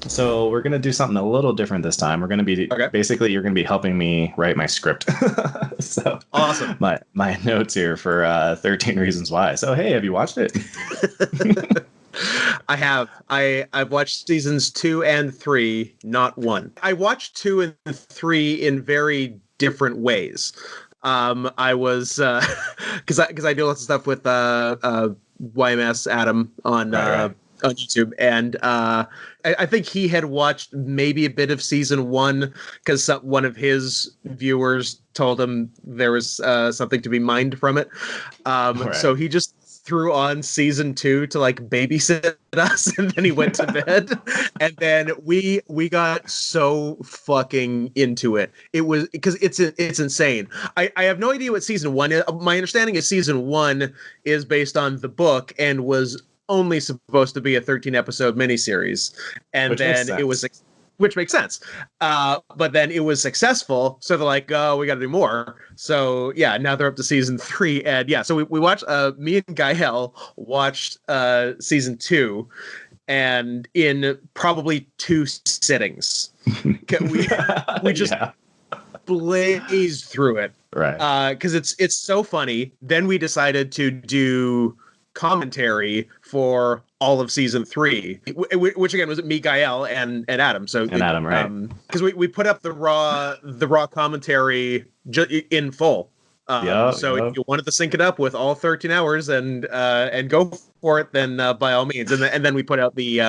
So we're gonna do something a little different this time. We're gonna be basically you're gonna be helping me write my script. So awesome. My notes here for 13 Reasons Why. So hey, have you watched it? I have. I've watched seasons 2 and 3, not 1. I watched 2 and 3 in very different ways. I was because I do lots of stuff with YMS Adam on YouTube, and I think he had watched maybe a bit of season 1 because one of his viewers told him there was something to be mined from it. So he just threw on season 2 to like babysit us, and then he went to bed. And then we got so fucking into it. It was because it's insane. I have no idea what season 1 is. My understanding is season 1 is based on the book and was only supposed to be a 13 episode miniseries, and then it was, which makes sense. But then it was successful, so they're like, oh, we got to do more. So yeah, now they're up to season 3, and yeah, so we watched. Me and Gael watched season 2, and in probably 2 sittings, we just blazed through it, right? Because it's so funny. Then we decided to do commentary for all of season 3, which again was me, Gael, and Adam. So Adam, right? Because we put up the raw commentary in full. If you wanted to sync it up with all 13 hours and go for it, then by all means. And then we put out the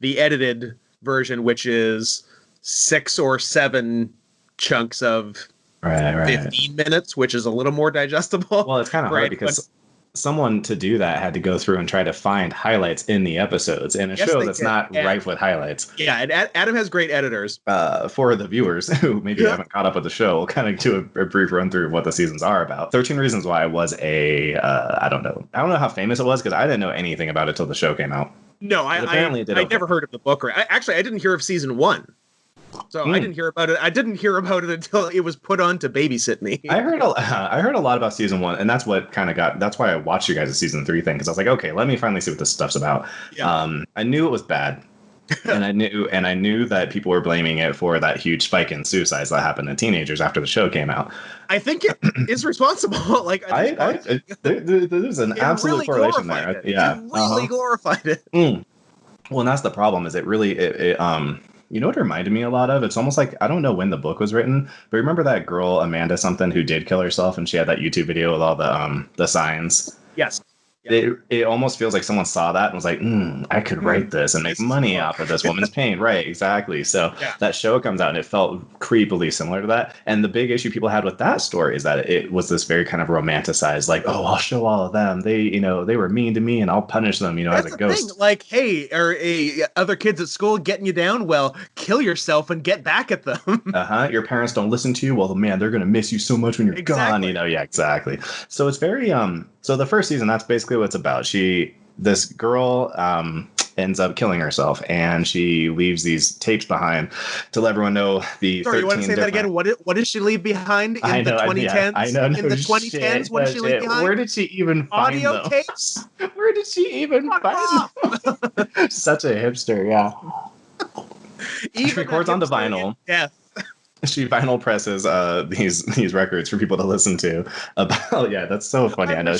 edited version, which is 6 or 7 chunks of 15 minutes, which is a little more digestible. Well, it's kind of hard because someone to do that had to go through and try to find highlights in the episodes in a show that's not rife with highlights. Yeah, and Adam has great editors. For the viewers who maybe haven't caught up with the show, we'll kind of do a brief run through of what the seasons are about. 13 Reasons Why was I don't know how famous it was because I didn't know anything about it till the show came out. No, I never heard of the book. I didn't hear of season 1. So I didn't hear about it. I didn't hear about it until it was put on to babysit me. I heard a lot about season 1, and that's what kind of that's why I watched you guys' season 3 thing, because I was like, okay, let me finally see what this stuff's about. Yeah. I knew it was bad, and I knew that people were blaming it for that huge spike in suicides that happened in teenagers after the show came out. I think it is responsible. Like there's an absolute correlation there. Yeah, it really glorified it. Well, and that's the problem. Is it really you know what it reminded me a lot of? It's almost like, I don't know when the book was written, but remember that girl, Amanda something, who did kill herself, and she had that YouTube video with all the signs? Yes. It almost feels like someone saw that and was like, I could write this and make money off of this woman's pain. Right, exactly. So that show comes out and it felt creepily similar to that. And the big issue people had with that story is that it was this very kind of romanticized, like, oh, I'll show all of them. They were mean to me and I'll punish them, as a ghost. Thing. Like, hey, are other kids at school getting you down? Well, kill yourself and get back at them. Your parents don't listen to you. Well, man, they're going to miss you so much when you're gone. Yeah, exactly. So it's very, so the first season, that's basically what it's about. This girl ends up killing herself, and she leaves these tapes behind to let everyone know the. Sorry, you want to say that again? What did she leave behind in the 2010s? I know. In the 2010s, what did she leave behind? Where did she even find them? Audio tapes? Where did she even find them? Such a hipster, yeah. She records on the vinyl. Yeah. She vinyl presses these records for people to listen to. About that's so funny. I know.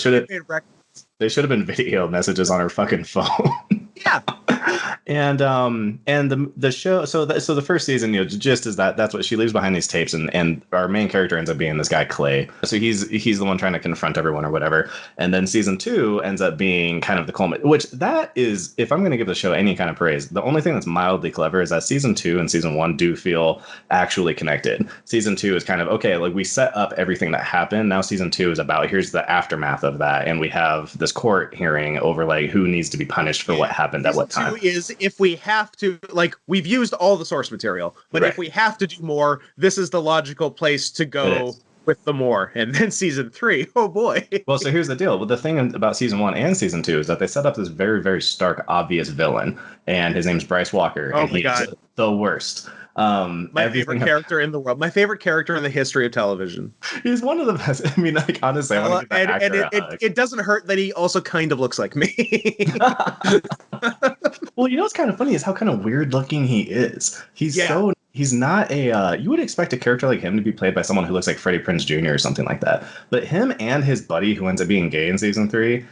They should have been video messages on her fucking phone. Yeah. And the show, so the first season, the gist is that's what she leaves behind, these tapes, and our main character ends up being this guy Clay. So he's the one trying to confront everyone or whatever. And then season 2 ends up being kind of the culmination, which that is, if I'm going to give the show any kind of praise, the only thing that's mildly clever is that season 2 and season 1 do feel actually connected. Season 2 is kind of, okay, like we set up everything that happened. Now season 2 is about, here's the aftermath of that. And we have this court hearing over like who needs to be punished for what happened at what time. Season 2 is, if we have to, like, we've used all the source material, but if we have to do more, this is the logical place to go with the more. And then season 3, oh boy. Well, so here's the deal. Well, the thing about season 1 and season 2 is that they set up this very, very stark, obvious villain, and his name's Bryce Walker, and he's the worst. My favorite character in the world. My favorite character in the history of television. He's one of the best. I mean, like, honestly, I want to give that actor a hug. It doesn't hurt that he also kind of looks like me. Well, you know what's kind of funny is how kind of weird looking he is. He's not a, you would expect a character like him to be played by someone who looks like Freddie Prinze Jr. or something like that. But him and his buddy who ends up being gay in season 3,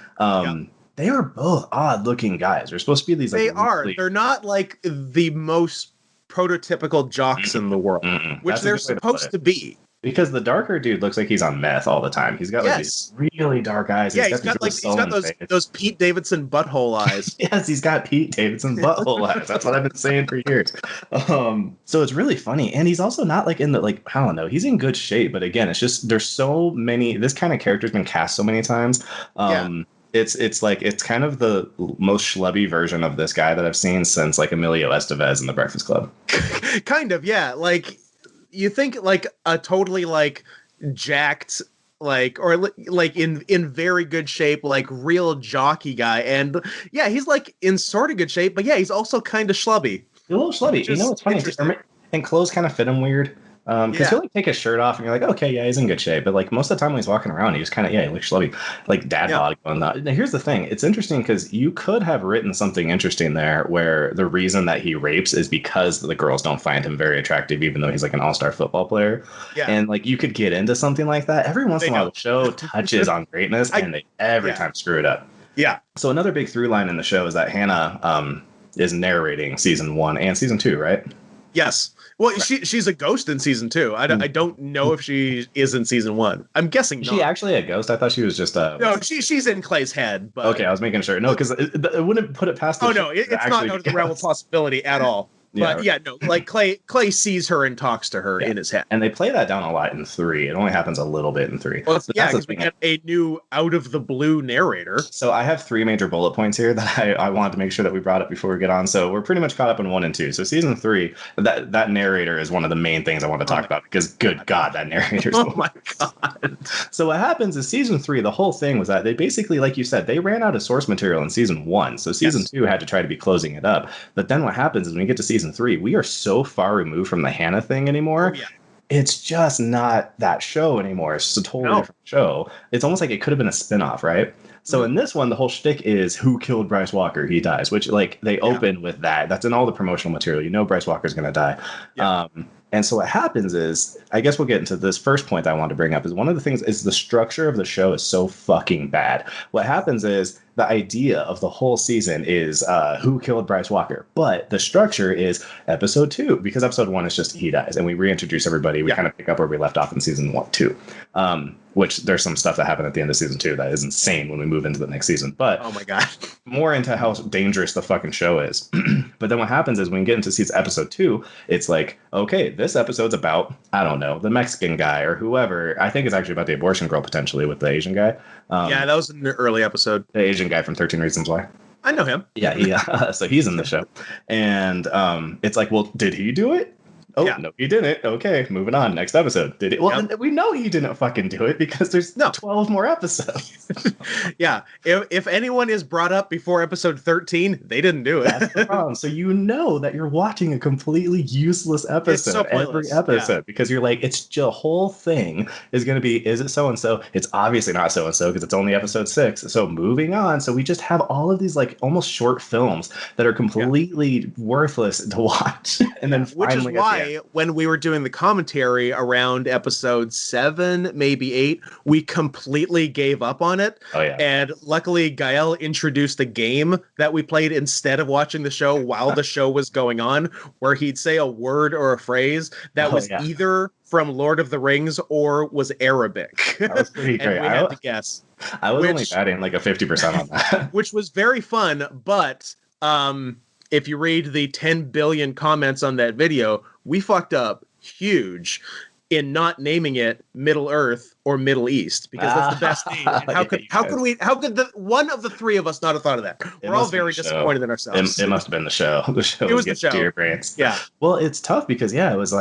they are both odd looking guys. They're supposed to be these, like, They're not like the most prototypical jocks in the world, which they're supposed to be. Because the darker dude looks like he's on meth all the time. He's got like these really dark eyes. Yeah, he's got those Pete Davidson butthole eyes. Yes, he's got Pete Davidson butthole eyes. That's what I've been saying for years. So it's really funny, and he's also not like in the, like, I don't know. He's in good shape, but again, it's just there's so many. This kind of character's been cast so many times. It's like it's kind of the most schlubby version of this guy that I've seen since like Emilio Estevez in The Breakfast Club. Kind of, yeah. Like, you think like a totally like jacked, like, or like in very good shape, like real jockey guy, and yeah, he's like in sort of good shape, but yeah, he's also kind of schlubby. A little schlubby. You know what's funny? And clothes kind of fit him weird. Because he'll like take his shirt off and you're like, okay, yeah, he's in good shape. But like most of the time when he's walking around, he just kind of, he looks schlubby, like dad body going on. Now, here's the thing. It's interesting because you could have written something interesting there where the reason that he rapes is because the girls don't find him very attractive, even though he's like an all-star football player. Yeah. And like you could get into something like that. Every once in a while, the show touches on greatness and they every time screw it up. Yeah. So another big through line in the show is that Hannah is narrating season 1 and season 2, right? Yes. Well, right. She's a ghost in season 2. I don't know if she is in season 1. I'm guessing not. Is she actually a ghost? I thought she was just a... No, she's in Clay's head. But... Okay, I was making sure. No, because it wouldn't put it past the... Oh, no, it's not out of the realm of possibility at all. But like Clay sees her and talks to her in his head. And they play that down a lot in 3. It only happens a little bit in 3. Well, because we get a new out-of-the-blue narrator. So I have 3 major bullet points here that I wanted to make sure that we brought up before we get on. So we're pretty much caught up in 1 and 2. So season 3, that narrator is one of the main things I want to talk about because, good God, that narrator is... Oh, my God. So what happens is season 3, the whole thing was that they basically, like you said, they ran out of source material in season 1. So season 2 had to try to be closing it up. But then what happens is when we get to season 3, we are so far removed from the Hannah thing anymore. Oh, yeah. It's just not that show anymore. It's a totally different show. It's almost like it could have been a spinoff, right? So in this one, the whole shtick is who killed Bryce Walker? He dies, which like they open with that. That's in all the promotional material. You know Bryce Walker's going to die. Yeah. And so what happens is, I guess we'll get into this first point I want to bring up, is one of the things is the structure of the show is so fucking bad. What happens is the idea of the whole season is who killed Bryce Walker. But the structure is episode 2, because episode 1 is just he dies. And we reintroduce everybody. We kind of pick up where we left off in season 2. Which there's some stuff that happened at the end of season 2 that is insane when we move into the next season. But oh my God, more into how dangerous the fucking show is. But then what happens is when we get into season episode 2, it's like, okay, this episode's about, I don't know, the Mexican guy or whoever. I think it's actually about the abortion girl potentially with the Asian guy. Yeah, that was an early episode. The Asian guy from 13 Reasons Why. I know him. Yeah, so he's in the show. And it's like, well, did he do it? Oh, no, he didn't. Okay, moving on. Next episode. Did it? Well, we know he didn't fucking do it because there's 12 more episodes. Yeah. If anyone is brought up before episode 13, they didn't do it. That's the problem. So you know that you're watching a completely useless episode every episode because you're like, it's the whole thing is going to be, is it so-and-so? It's obviously not so-and-so because it's only episode 6. So moving on. So we just have all of these like almost short films that are completely worthless to watch. And then finally, which is why when we were doing the commentary around episode 7, maybe 8, we completely gave up on it. Oh, yeah. And luckily, Gael introduced a game that we played instead of watching the show while the show was going on, where he'd say a word or a phrase that was either from Lord of the Rings or was Arabic. That was pretty great. And we had to guess. I was only batting like a 50% on that. Which was very fun, but if you read the 10 billion comments on that video, we fucked up huge in not naming it Middle Earth or Middle East, because that's the best name. And how could the one of the three of us not have thought of that? We're all very disappointed in ourselves. It must have been the show. The show it was the show. To your brains. Yeah. Well, it's tough because it was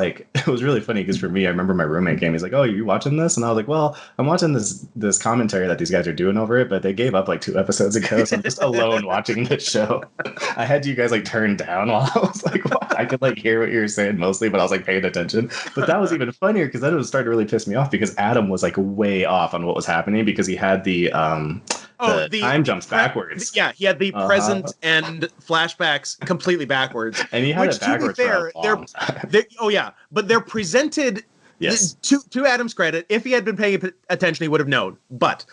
really funny because for me, I remember my roommate came. He's like, "Oh, you watching this?" And I was like, "Well, I'm watching this commentary that these guys are doing over it, but they gave up like 2 episodes ago, so I'm just alone watching this show." I had you guys like turned down while I was like, what? I could like hear what you were saying mostly, but I was like paying attention. But that was even funnier because then it was starting to really piss me off because Adam was like way off on what was happening because he had the time jumps backwards. Yeah, he had the present and flashbacks completely backwards. And he had it backwards for a long time. But they're presented. Yes. To Adam's credit, if he had been paying attention, he would have known. But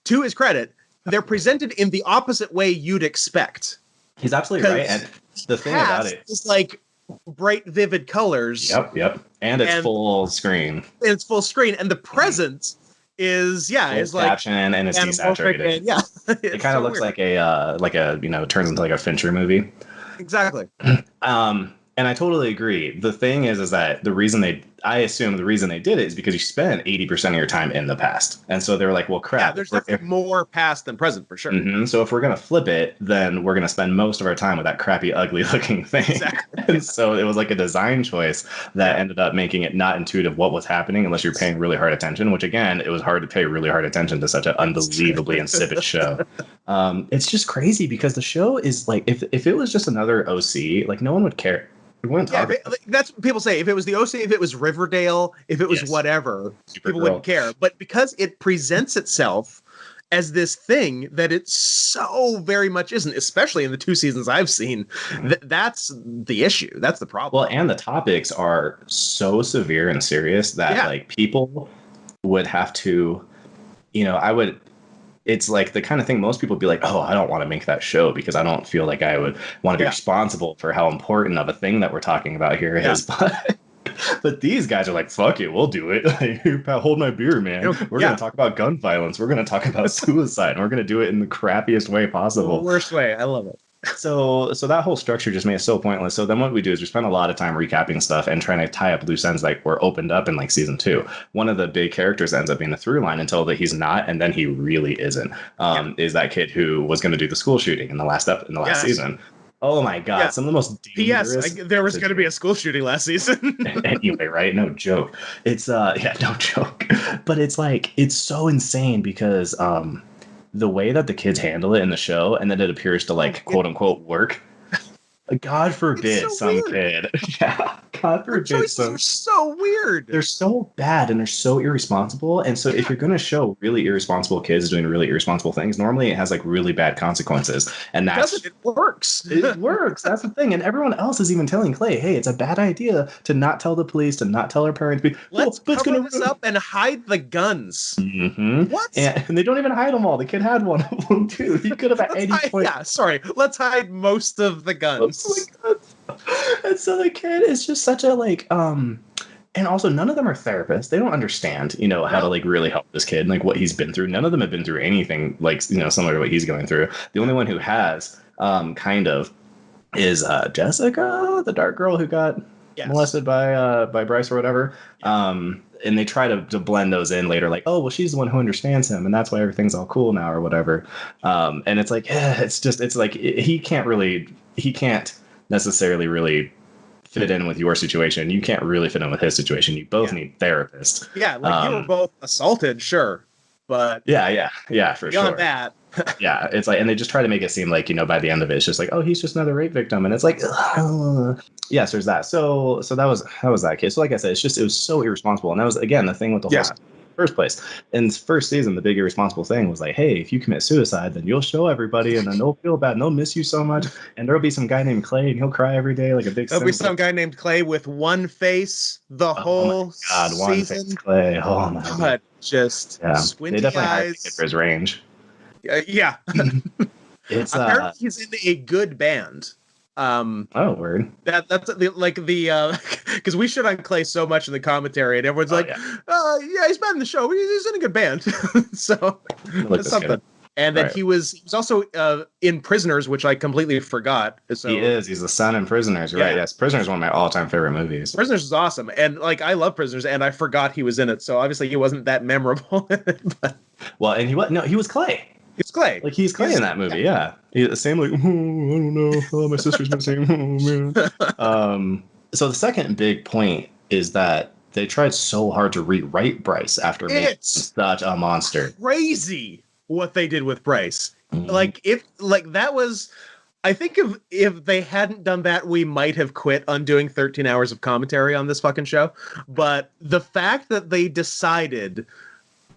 to his credit, they're presented in the opposite way you'd expect. He's absolutely right. And the thing about it is like bright, vivid colors. Yep. And it's full screen. It's full screen, and the present is it's like caption and it's desaturated. And, it kind of looks weird. like a turns into like a Fincher movie. Exactly. And I totally agree. The thing is that I assume the reason they did it is because you spent 80% of your time in the past. And so they were like, well, crap. Yeah, there's definitely more past than present for sure. Mm-hmm. So if we're going to flip it, then we're going to spend most of our time with that crappy, ugly looking thing. Exactly. And so it was like a design choice that ended up making it not intuitive what was happening unless you're paying really hard attention, which again, it was hard to pay really hard attention to such an unbelievably insipid show. It's just crazy because the show is like, if it was just another OC, like no one would care. That's what people say. If it was the OC, if it was Riverdale, if it was whatever, people wouldn't care. But because it presents itself as this thing that it so very much isn't, especially in the 2 seasons I've seen, that's the issue. That's the problem. Well, and the topics are so severe and serious that like people would have to, it's like the kind of thing most people would be like, oh, I don't want to make that show because I don't feel like I would want to be responsible for how important of a thing that we're talking about here is. But these guys are like, fuck it, we'll do it. Hold my beer, man. We're going to talk about gun violence. We're going to talk about suicide. And we're going to do it in the crappiest way possible. The worst way. I love it. So that whole structure just made it so pointless. So then what we do is we spend a lot of time recapping stuff and trying to tie up loose ends like were opened up in like season 2. One of the big characters ends up being the through line until that he's not, and then he really isn't. Is that kid who was going to do the school shooting in the last season. Oh my God! Yeah. Some of the most dangerous. There was going to be a school shooting last season. Anyway, right? No joke. It's no joke. But it's like it's so insane because the way that the kids handle it in the show, and then it appears to like quote unquote work. God forbid some kid. Yeah, God forbid. Their choices are so weird. They're so bad and they're so irresponsible. And so if you're going to show really irresponsible kids doing really irresponsible things, normally it has like really bad consequences. And it works. It works. That's the thing. And everyone else is even telling Clay, hey, it's a bad idea to not tell the police, to not tell our parents. Let's cover this up and hide the guns. Mm-hmm. What? And they don't even hide them all. The kid had one of them too. He could have at any point. Yeah, sorry. Let's hide most of the guns. And so the kid is just such a like and also none of them are therapists. They don't understand how to like really help this kid and like what he's been through. None of them have been through anything like similar to what he's going through. The only one who has kind of is Jessica, the dark girl who got molested by Bryce or whatever. And they try to blend those in later, like, oh, well, she's the one who understands him, and that's why everything's all cool now or whatever. And it's like, it's like he can't necessarily really fit in with your situation. You can't really fit in with his situation. You both need therapists. Yeah, like you were both assaulted, sure, but yeah, for beyond sure. that. Yeah, it's like, and they just try to make it seem like by the end of it, it's just like, oh, he's just another rape victim, and it's like, yes, there's that. So that was that case. So like I said, it was so irresponsible, and that was again the thing with the whole first place. In the first season, the big irresponsible thing was like, hey, if you commit suicide, then you'll show everybody, and then they'll feel bad, and they'll miss you so much, and there'll be some guy named Clay, and he'll cry every day like a big. There'll be some guy named Clay with one face the whole God, one season. Face Clay. Oh my God, just squinty they definitely eyes. hired him for his range. Yeah. It's apparently he's in a good band. Word. That's the because we shit on Clay so much in the commentary, and everyone's he's been in the show. He's in a good band. So that's something. And then he was also in Prisoners, which I completely forgot. So, he is. He's the son in Prisoners. You're right. Yes. Prisoners is one of my all-time favorite movies. Prisoners is awesome. And like, I love Prisoners, and I forgot he was in it. So obviously he wasn't that memorable. But, well, and he was Clay. It's Clay. Like, he's Clay in that movie, yeah. He's the same, like, I don't know. Oh, my sister's missing. Oh, man. So the second big point is that they tried so hard to rewrite Bryce after making such a monster. Crazy what they did with Bryce. That was, I think if they hadn't done that, we might have quit on doing 13 hours of commentary on this fucking show. But the fact that they decided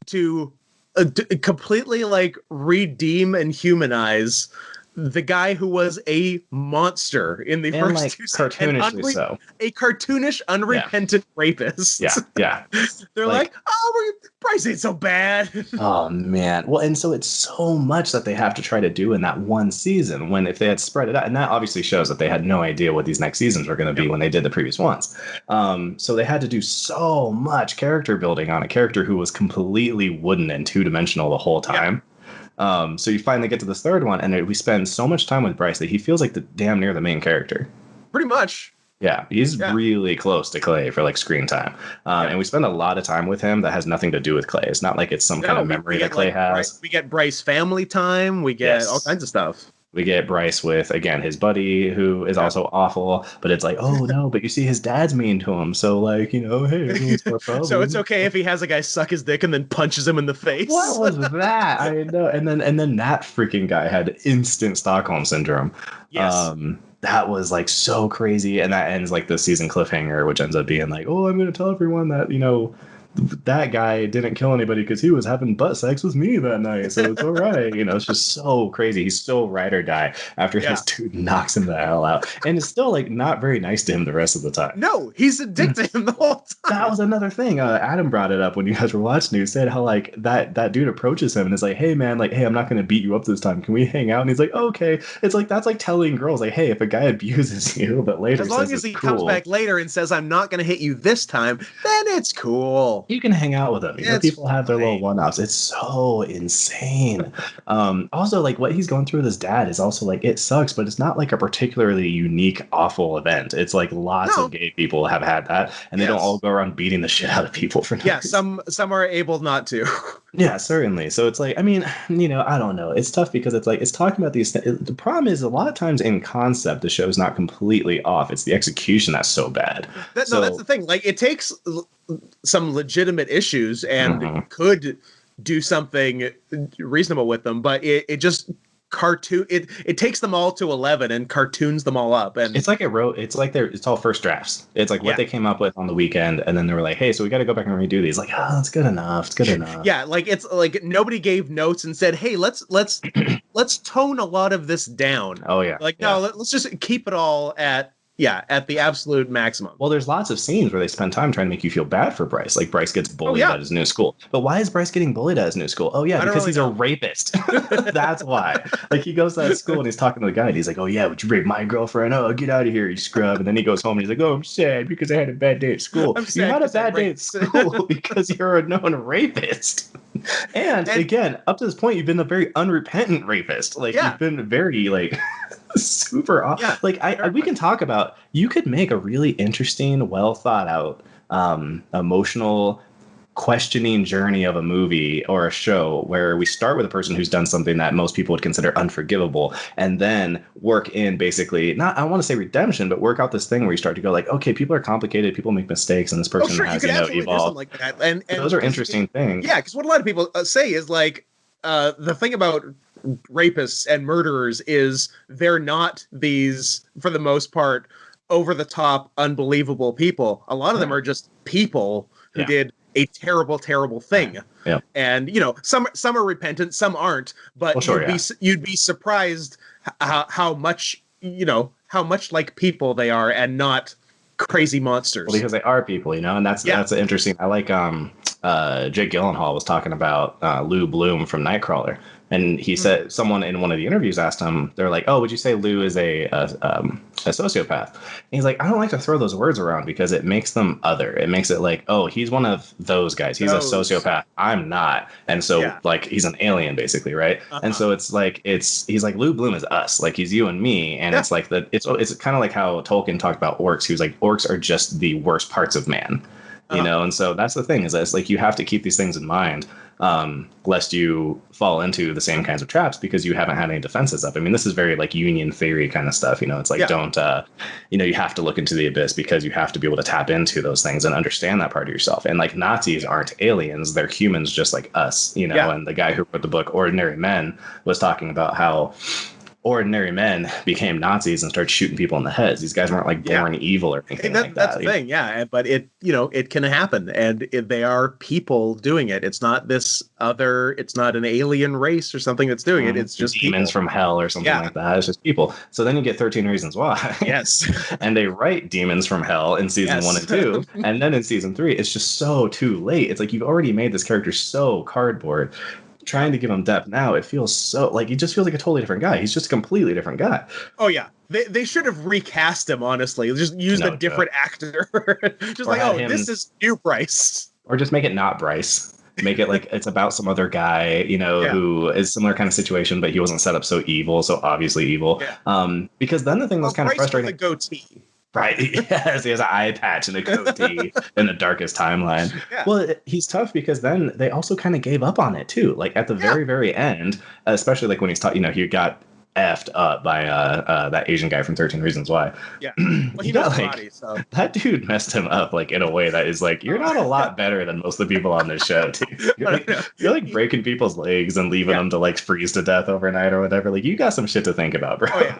to completely like redeem and humanize the guy who was a monster in the first two seasons. Cartoonishly so. A cartoonish, unrepentant rapist. Yeah. They're like, Bryce ain't so bad. Oh, man. Well, and so it's so much that they have to try to do in that one season, when if they had spread it out, and that obviously shows that they had no idea what these next seasons were going to be when they did the previous ones. So they had to do so much character building on a character who was completely wooden and two-dimensional the whole time. So you finally get to this third one, and we spend so much time with Bryce that he feels like damn near the main character. Pretty much. Yeah, he's really close to Clay for like screen time. And we spend a lot of time with him that has nothing to do with Clay. It's not like it's some kind of memory that Clay has. We get Bryce family time. We get all kinds of stuff. We get Bryce with, again, his buddy, who is also awful, but it's like, oh, no, but you see his dad's mean to him. So, like, hey, everyone's got problems. So it's okay if he has a guy suck his dick and then punches him in the face. What was that? I know. And then that freaking guy had instant Stockholm syndrome. Yes. That was like so crazy. And that ends like the season cliffhanger, which ends up being like, oh, I'm going to tell everyone that, that guy didn't kill anybody because he was having butt sex with me that night, so it's all right. It's just so crazy. He's so ride or die after his dude knocks him the hell out, and is still like not very nice to him the rest of the time. No, he's a dick to him the whole time. That was another thing. Adam brought it up when you guys were watching. He said how like that dude approaches him and is like, hey man, like, hey, I'm not going to beat you up this time. Can we hang out? And he's like, okay. It's like, that's like telling girls like, hey, if a guy abuses you but later, as long as he comes back later and says, I'm not going to hit you this time, then it's cool. You can hang out with them. People have their little one-offs. It's so insane. Also, like, what he's going through with his dad is also like, it sucks, but it's not like a particularly unique, awful event. It's like lots of gay people have had that, and they don't all go around beating the shit out of people for no reason. Some are able not to. Yeah, certainly. So it's like, I mean, I don't know. It's tough because it's like, it's talking about these things. The problem is a lot of times in concept, the show's not completely off. It's the execution that's so bad. That's the thing. Like, it takes some legitimate issues and could do something reasonable with them, but it just it takes them all to 11 and cartoons them all up, and it's all first drafts. It's like what they came up with on the weekend, and then they were like, hey, so we got to go back and redo these. Like, oh, it's good enough. Yeah, like, it's like nobody gave notes and said, hey, let's tone a lot of this down. Oh yeah, like, no, let's just keep it all at the absolute maximum. Well, there's lots of scenes where they spend time trying to make you feel bad for Bryce. Like, Bryce gets bullied at his new school. But why is Bryce getting bullied at his new school? Oh, yeah, because he's a rapist. That's why. Like, he goes to that school and he's talking to the guy and he's like, oh, yeah, would you rape my girlfriend? Oh, get out of here, you scrub. And then he goes home and he's like, oh, I'm sad because I had a bad day at school. You had a bad day at school because you're a known rapist. And again, up to this point, you've been a very unrepentant rapist. Like, you've been very, like... super off. Yeah, like we can talk about, you could make a really interesting, well thought out, emotional, questioning journey of a movie or a show where we start with a person who's done something that most people would consider unforgivable, and then work in basically, not, I want to say redemption, but work out this thing where you start to go like, okay, people are complicated, people make mistakes, and this person has evolved. Like that. And those are interesting things. Yeah, because what a lot of people say is like, the thing about rapists and murderers is they're not these, for the most part, over the top, unbelievable people. A lot of them are just people who did a terrible, terrible thing. Yeah. And some are repentant, some aren't. But you'd be surprised how much like people they are, and not crazy monsters. Well, because they are people, and that's interesting. I like Jake Gyllenhaal was talking about Lou Bloom from Nightcrawler, And he said, someone in one of the interviews asked him, they're like, "Oh, would you say Lou is a sociopath?" And he's like, "I don't like to throw those words around because it makes them other. It makes it like, oh, he's one of those guys. He's a sociopath. I'm not." And so like he's an alien basically, right? And so it's like he's like, Lou Bloom is us, like he's you and me, and it's like it's kind of like how Tolkien talked about orcs. He was like, orcs are just the worst parts of man. You know, and so that's the thing is that it's like you have to keep these things in mind, lest you fall into the same kinds of traps because you haven't had any defenses up. I mean, this is very like union theory kind of stuff. You know, it's like don't you have to look into the abyss because you have to be able to tap into those things and understand that part of yourself. And like Nazis aren't aliens; they're humans just like us. You know, and the guy who wrote the book Ordinary Men was talking about how ordinary men became Nazis and started shooting people in the heads. These guys weren't like born evil or anything like that. That's the thing, but it can happen, and they are people doing it. It's not it's not an alien race or something that's doing it. It's just demons from hell or something like that. It's just people. So then you get 13 Reasons Why. Yes. And they write demons from hell in season 1 and 2. And then in season 3, it's just so too late. It's like you've already made this character so cardboard. Trying to give him depth now, it feels so like he just feels like a totally different guy. He's just a completely different guy. Oh yeah, they should have recast him. Honestly, just used a different actor. Just like, this is new Bryce, or just make it not Bryce. Make it like it's about some other guy, who is similar kind of situation, but he wasn't set up so evil, so obviously evil. Because then the thing that's kind of frustrating. With a goatee. Right. Yes, he has an eye patch and a goatee in the darkest timeline. Yeah. Well, he's tough because then they also kind of gave up on it too. Like at the very, very end, especially like when he's he got effed up by that Asian guy from 13 Reasons Why. Yeah. Well, he knows body, so that dude messed him up like in a way that is like you're not a lot better than most of the people on this show, dude. You're like breaking people's legs and leaving them to like freeze to death overnight or whatever. Like you got some shit to think about, bro. Oh,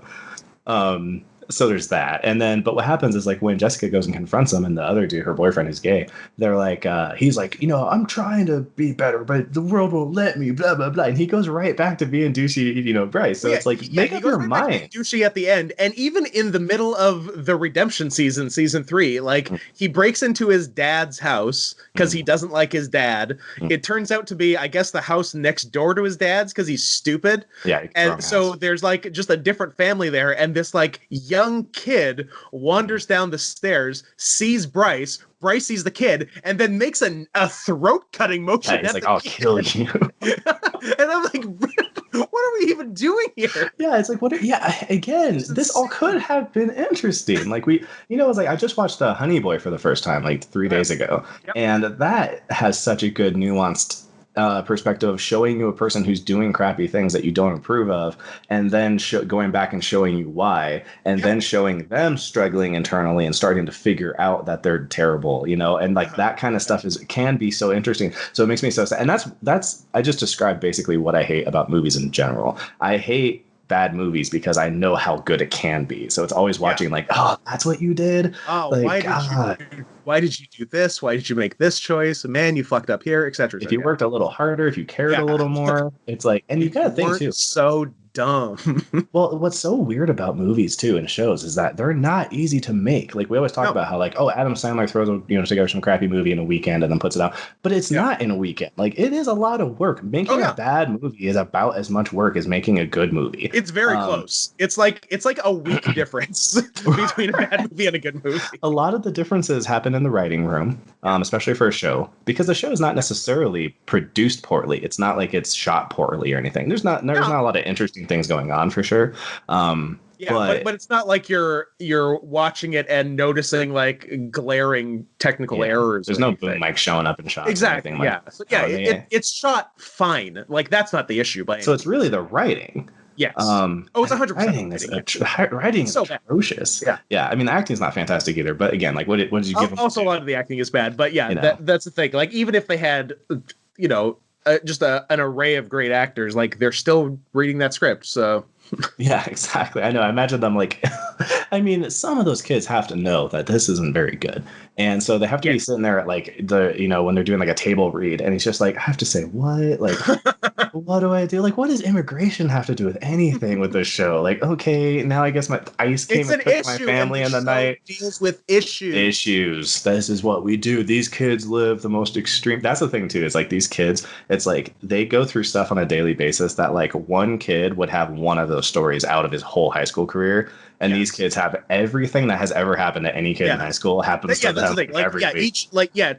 yeah. So there's that. And then, but what happens is like when Jessica goes and confronts him and the other dude, her boyfriend who's gay, they're like, he's like, I'm trying to be better, but the world won't let me, blah, blah, blah. And he goes right back to being douchey, Bryce. So it's like, make up your mind. Douchey at the end. And even in the middle of the redemption season 3, like he breaks into his dad's house because he doesn't like his dad. It turns out to be, I guess, the house next door to his dad's because he's stupid. Yeah. And so there's like just a different family there. And this like young kid wanders down the stairs, sees Bryce sees the kid, and then makes a throat-cutting motion. Yeah, he's like, I'll kill you. And I'm like, what are we even doing here? Yeah, it's like, again, this all could have been interesting. Like it's like I just watched Honey Boy for the first time like 3 days ago. Yep. And that has such a good nuanced perspective of showing you a person who's doing crappy things that you don't approve of, and then going back and showing you why, and then showing them struggling internally and starting to figure out that they're terrible, and like that kind of stuff can be so interesting. So it makes me so sad. And that's I just described basically what I hate about movies in general. I hate bad movies because I know how good it can be. So it's always watching like, oh, that's what you did. Oh, like, why did you do this? Why did you make this choice? Man, you fucked up here, etc. If you worked a little harder, if you cared a little more, it's like, and you gotta think too. So dumb. Well, what's so weird about movies too and shows is that they're not easy to make. Like we always talk about how like, oh, Adam Sandler throws together some crappy movie in a weekend and then puts it out, but it's not in a weekend. Like it is a lot of work. Making a bad movie is about as much work as making a good movie. It's very close. It's like a week difference between a bad movie and a good movie. A lot of the differences happen in the writing room, especially for a show, because the show is not necessarily produced poorly. It's not like it's shot poorly or anything. There's not a lot of interesting things going on for sure. But it's not like you're watching it and noticing like glaring technical errors. There's no boom mic showing up in shots. Exactly. It's shot fine. Like that's not the issue. So it's really the writing. Yes. It's 100%. Writing is so atrocious. Bad. Yeah. I mean, the acting's not fantastic either. But again, like, what did you give them? Also, a lot of the acting is bad. But that's the thing. Like, even if they had, just an array of great actors, like they're still reading that script. So Yeah, exactly. I know. I imagine them like, I mean, some of those kids have to know that this isn't very good. And so they have to be sitting there at like when they're doing like a table read, and he's just like, I have to say what? Like, what do I do? Like, what does immigration have to do with anything with this show? Like, okay, now I guess my ice came It's and an took my issue, family in and the night. deals with issues. This is what we do. These kids live the most extreme. That's the thing too. Is like these kids. It's like they go through stuff on a daily basis that like one kid would have one of those stories out of his whole high school career, and these kids have everything that has ever happened to any kid in high school happens to them every week.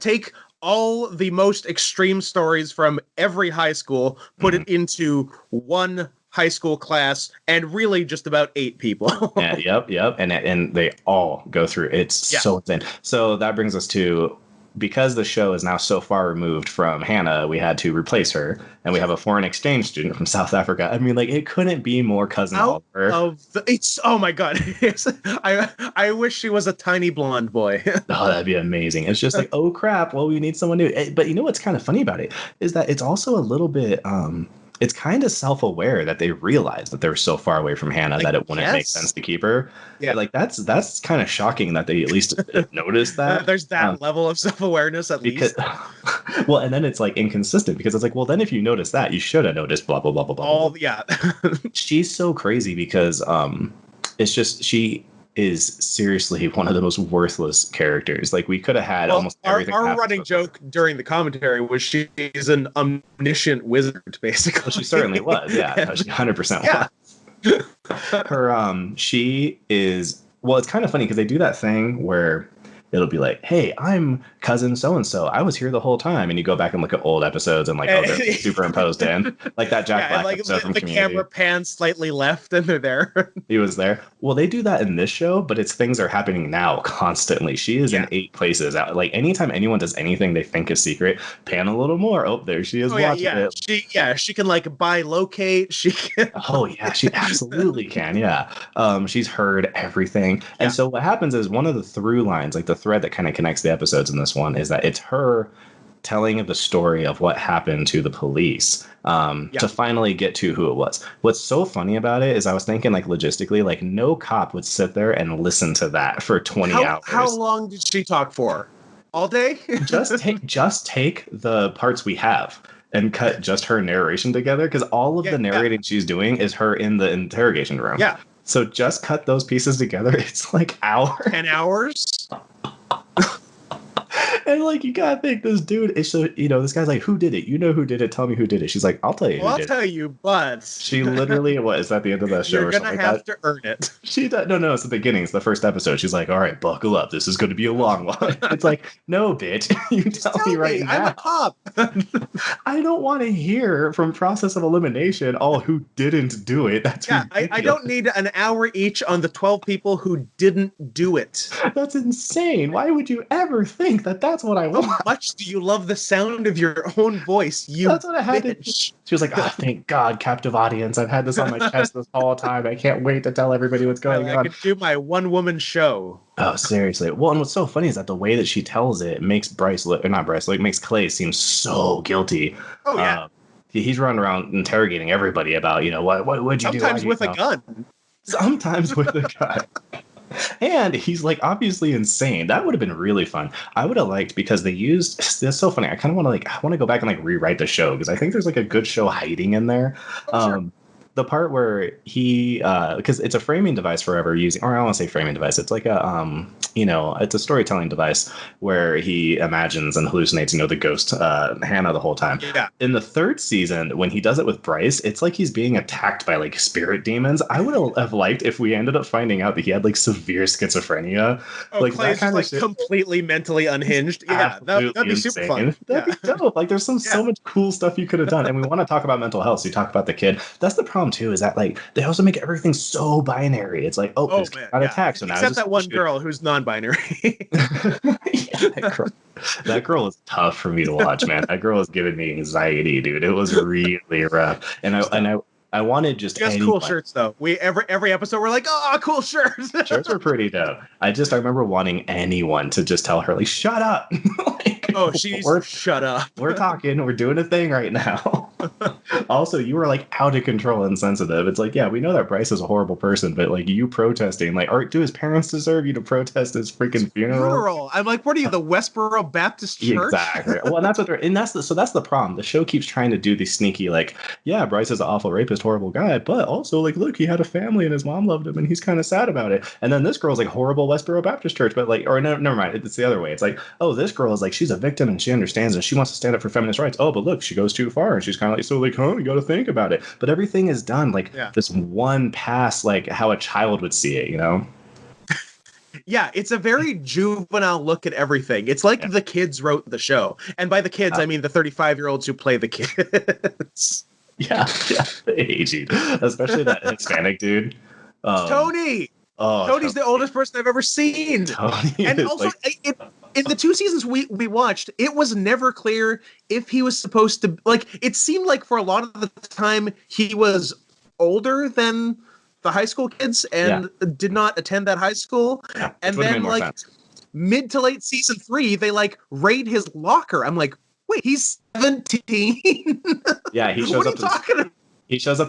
Take all the most extreme stories from every high school, put it into one high school class, and really just about 8 people. Yep. And they all go through. It's so insane. So that brings us to, because the show is now so far removed from Hannah, we had to replace her, and we have a foreign exchange student from South Africa. I mean, like, it couldn't be more cousin Oliver. Oh my god! I wish she was a tiny blonde boy. Oh, that'd be amazing. It's just like, oh crap, well, we need someone new. But you know what's kind of funny about it is that it's also a little bit it's kind of self-aware that they realize that they're so far away from Hannah that it wouldn't make sense to keep her. Yeah, like that's kind of shocking that they at least noticed that. There's that level of self-awareness at least. Well, and then it's like inconsistent because it's like, well, then if you notice that, you should have noticed blah blah blah blah blah. She's so crazy because it's just she is seriously one of the most worthless characters. Like, we could have had almost everything. Our running joke during the commentary was she's an omniscient wizard, basically. Well, she certainly was. Yeah, she 100% was. Her she is, well, it's kind of funny because they do that thing where it'll be like, hey, I'm cousin so-and-so. I was here the whole time. And you go back and look at old episodes and like, oh, they're superimposed in. Like that Jack Black episode from Community. The camera pans slightly left and they're there. He was there. Well, they do that in this show, but it's things are happening now constantly. She is in 8 places. Like, anytime anyone does anything they think is secret, pan a little more. Oh, there she is watching it. She can like bilocate. She can. Oh, yeah, she absolutely can. Yeah. She's heard everything. And so what happens is one of the through lines, like the thread that kind of connects the episodes in this one, is that it's her telling the story of what happened to the police to finally get to who it was. What's so funny about it is I was thinking, like, logistically, like, no cop would sit there and listen to that for 20 hours. How long did she talk for? All day? just take the parts we have and cut just her narration together, because all of the narrating she's doing is her in the interrogation room. Yeah. So just cut those pieces together. It's like hours. 10 hours? And like, you gotta think this dude is so, this guy's like, who did it? You know who did it? Tell me who did it. She's like, I'll tell you. I'll tell you, but she literally, what is that the end of that show? You're gonna have to earn it. She does. No, it's the beginning. It's the first episode. She's like, all right, buckle up. This is going to be a long one. It's like, no, bitch. You tell me right now. I'm a cop. I don't want to hear from process of elimination who didn't do it. That's I don't need an hour each on the 12 people who didn't do it. That's insane. Why would you ever think that that's what I want? How much do you love the sound of your own voice? That's what I had to. She was like, oh, thank God, captive audience. I've had this on my chest this whole time. I can't wait to tell everybody what's going on. I could do my one-woman show. Oh, seriously. Well, and what's so funny is that the way that she tells it makes makes Clay seem so guilty. Oh, yeah. He's running around interrogating everybody about, what'd you do? Sometimes with a gun. Sometimes with a gun. And he's like obviously insane. That would have been really fun. I would have liked, because they used, it's so funny. I kind of want to go back and like rewrite the show, because I think there's like a good show hiding in there. Sure. The part where he, because it's a framing device forever using, or I don't want to say framing device. It's like a, it's a storytelling device where he imagines and hallucinates, the ghost Hannah the whole time. Yeah. In the 3rd season, when he does it with Bryce, it's like he's being attacked by like spirit demons. I would have liked if we ended up finding out that he had like severe schizophrenia. Like Clay's that kind of completely mentally unhinged. Yeah, that'd be super fun. That'd be dope. Like, there's so much cool stuff you could have done. And we want to talk about mental health. So you talk about the kid. That's the problem too, is that like they also make everything so binary. It's like, this kid got attacked, so now except that one girl who's non-binary. That girl is tough for me to watch, man. That girl is giving me anxiety, dude. It was really rough, and I wanted just cool shirts though. We every episode we're like, oh, cool shirts. Shirts were pretty dope. I remember wanting anyone to just tell her like, shut up. She needs to shut up. We're talking. We're doing a thing right now. Also, you were like out of control and sensitive. It's like, yeah, we know that Bryce is a horrible person, but like you protesting, like, do his parents deserve you to protest his freaking funeral? I'm like, what are you, the Westboro Baptist Church? Exactly. Well, and that's what they're, and that's the problem. The show keeps trying to do these sneaky, like, yeah, Bryce is an awful rapist, horrible guy, but also like, look, he had a family and his mom loved him and he's kind of sad about it. And then this girl's like horrible Westboro Baptist Church, but like, or no, never mind, it's the other way. It's like, oh, this girl is like, she's a victim and she understands and she wants to stand up for feminist rights. Oh, but look, she goes too far and she's kind of like, so like, you got to think about it. But everything is done like this one pass, like how a child would see it, you know? Yeah, it's a very juvenile look at everything. It's like the kids wrote the show. And by the kids, I mean the 35-year-olds who play the kids. Yeah, aging. Especially that Hispanic dude. Tony! Tony's the oldest person I've ever seen. Tony and also, like... in the 2 seasons we watched, it was never clear if he was supposed to... Like, it seemed like for a lot of the time, he was older than... the high school kids and did not attend that high school. Yeah, and then like sense. Mid to late season 3, they like raid his locker. I'm like, wait, he's 17. Yeah, he shows up to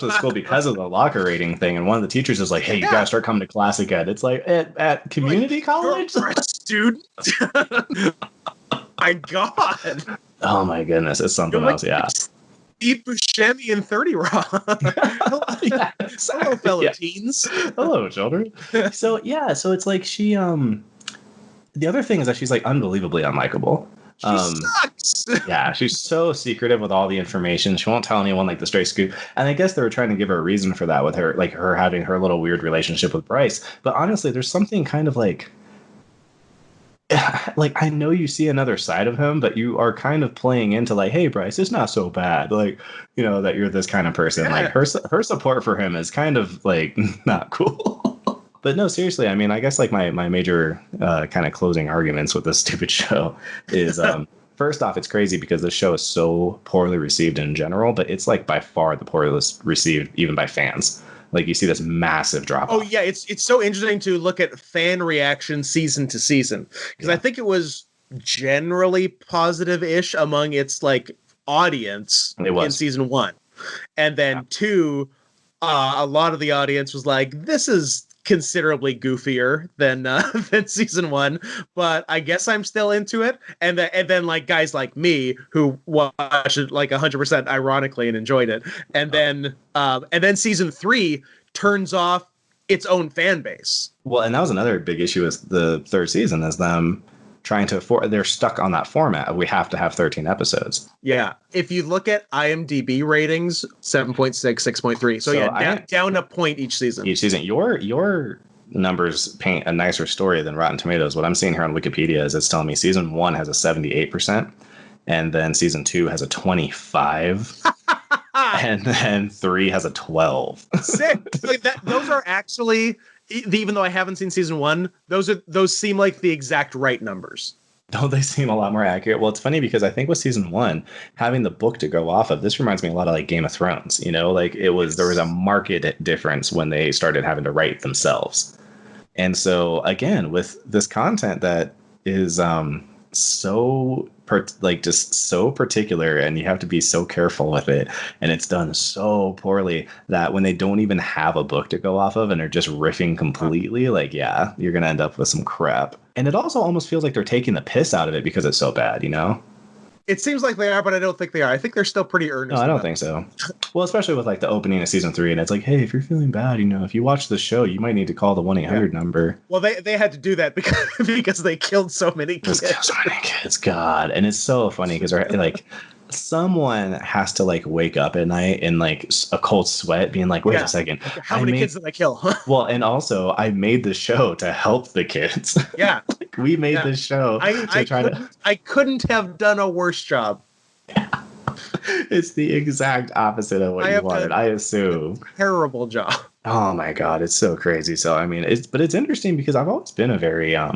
the school because of the locker rating thing. And one of the teachers is like, hey, you gotta start coming to class again. It's like at community college? Student. My God. Oh my goodness. It's something else. Yeah. Steve Buscemi in 30 Rock. Hello, fellow teens. Hello, children. So it's like she the other thing is that she's like unbelievably unlikable. She sucks. Yeah, she's so secretive with all the information. She won't tell anyone like the straight scoop. And I guess they were trying to give her a reason for that with her, like her having her little weird relationship with Bryce. But honestly, there's something kind of like I know you see another side of him, but you are kind of playing into like, hey, Bryce, it's not so bad. Like, you know, that you're this kind of person. Yeah. Like her support for him is kind of like not cool. But no, seriously, I mean, I guess like my major kind of closing arguments with this stupid show is first off, it's crazy because the show is so poorly received in general, but it's like by far the poorest received even by fans. Like you see this massive drop off. Oh yeah, it's so interesting to look at fan reaction season to season because I think it was generally positive-ish among its like audience in season 1, and then 2, a lot of the audience was like, "This is considerably goofier than season 1," but I guess I'm still into it. And then like guys like me who watched it like 100% ironically and enjoyed it, and then season 3 turns off its own fan base. Well, and that was another big issue with the 3rd season is them trying to they're stuck on that format. We have to have 13 episodes. Yeah. If you look at IMDb ratings, 7.6, 6.3. So down a point each season. Your numbers paint a nicer story than Rotten Tomatoes. What I'm seeing here on Wikipedia is it's telling me season 1 has a 78%, and then season 2 has a 25. And then 3 has a 12. Sick. Like those are actually, even though I haven't seen season 1, those seem like the exact right numbers. Don't they seem a lot more accurate? Well, it's funny because I think with season 1, having the book to go off of, this reminds me a lot of like Game of Thrones. You know, like there was a marked difference when they started having to write themselves. And so again, with this content that is just so particular, and you have to be so careful with it, and it's done so poorly that when they don't even have a book to go off of and are just riffing completely, like, yeah, you're gonna end up with some crap. And it also almost feels like they're taking the piss out of it because it's so bad, you know? It seems like they are, but I don't think they are. I think they're still pretty earnest. No, I don't think so. Well, especially with like the opening of season 3, and it's like, hey, if you're feeling bad, you know, if you watch the show, you might need to call the 1-800 number. Well, they had to do that because they killed so many kids. So many kids, God. And it's so funny because like someone has to like wake up at night in like a cold sweat being like, wait a second. How many kids did I kill? Well, and also I made the show to help the kids. Yeah. Like, we made this show I couldn't have done a worse job. Yeah. It's the exact opposite of what you wanted, I assume. Terrible job. Oh my God, it's so crazy. So I mean, it's interesting because I've always been a very I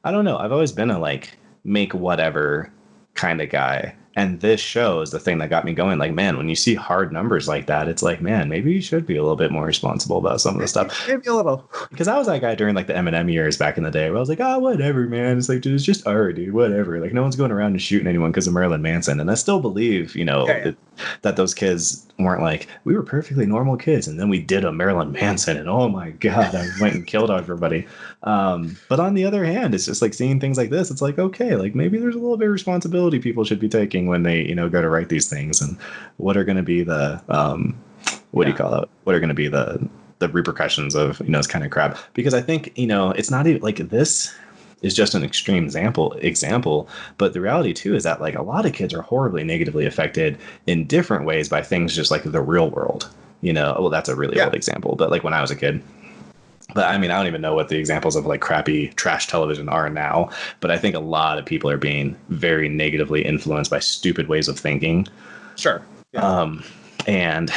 don't know, I've always been a like make whatever kind of guy. And this show is the thing that got me going. Like, man, when you see hard numbers like that, it's like, man, maybe you should be a little bit more responsible about some of the stuff. Maybe a little. Because I was that guy during like the Eminem years back in the day where I was like, oh, whatever, man. It's like, dude, it's just art, dude, whatever. Like, no one's going around and shooting anyone because of Marilyn Manson. And I still believe, that those kids weren't like, we were perfectly normal kids. And then we did a Marilyn Manson. And oh my God, I went and killed everybody. But on the other hand, it's just like seeing things like this. It's like, okay, like maybe there's a little bit of responsibility people should be taking when they, go to write these things, and what are going to be the what do you call it? What are going to be the repercussions of this kind of crap? Because I think it's not even like this is just an extreme example, but the reality too is that like a lot of kids are horribly negatively affected in different ways by things just like the real world. Well, that's a really old example, but like when I was a kid. But I mean, I don't even know what the examples of like crappy trash television are now. But I think a lot of people are being very negatively influenced by stupid ways of thinking. Sure. Yeah. And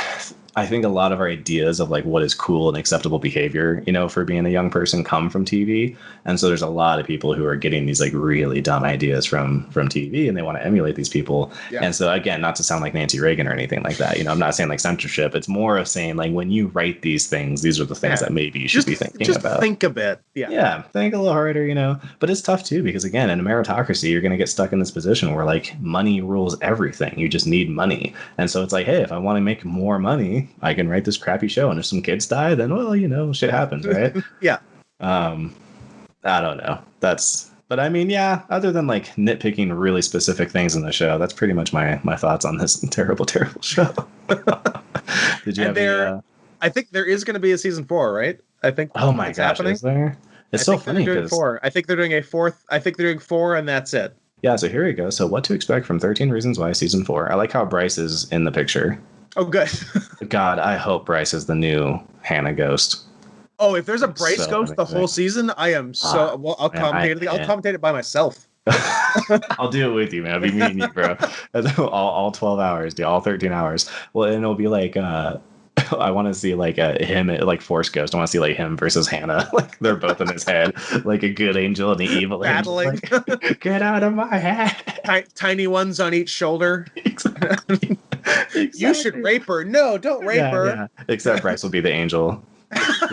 I think a lot of our ideas of like what is cool and acceptable behavior, for being a young person come from TV. And so there's a lot of people who are getting these like really dumb ideas from TV, and they want to emulate these people. Yeah. And so again, not to sound like Nancy Reagan or anything like that, I'm not saying like censorship. It's more of saying like when you write these things, these are the things that maybe you should be thinking about. Just think a bit. Yeah. Yeah. Think a little harder, but it's tough too, because again, in a meritocracy, you're going to get stuck in this position where like money rules everything. You just need money. And so it's like, hey, if I want to make more money, I can write this crappy show, and if some kids die, then shit happens, right? Yeah. I don't know. But I mean, yeah, other than like nitpicking really specific things in the show, that's pretty much my thoughts on this terrible show. Did you have any, I think there is going to be a season 4, right? I think. Oh my gosh, happening. Is there? It's so funny because 4. I think they're doing a 4th. I think they're doing 4, and that's it. Yeah. So here we go. So what to expect from 13 Reasons Why season 4? I like how Bryce is in the picture. Oh, good. God, I hope Bryce is the new Hannah ghost. Oh, if there's a Bryce ghost the whole season, I am so well. I'll commentate it. I'll commentate it by myself. I'll do it with you, man. It'll be me and you, bro. all 12 hours, dude. All 13 hours. Well, and it'll be like I want to see like him, like Force Ghost. I want to see like him versus Hannah. Like they're both in his head, like a good angel and the evil battling. Angel. Like, get out of my head. Tiny ones on each shoulder. Exactly. You should rape her. No, don't rape her. Yeah. Except Bryce will be the angel.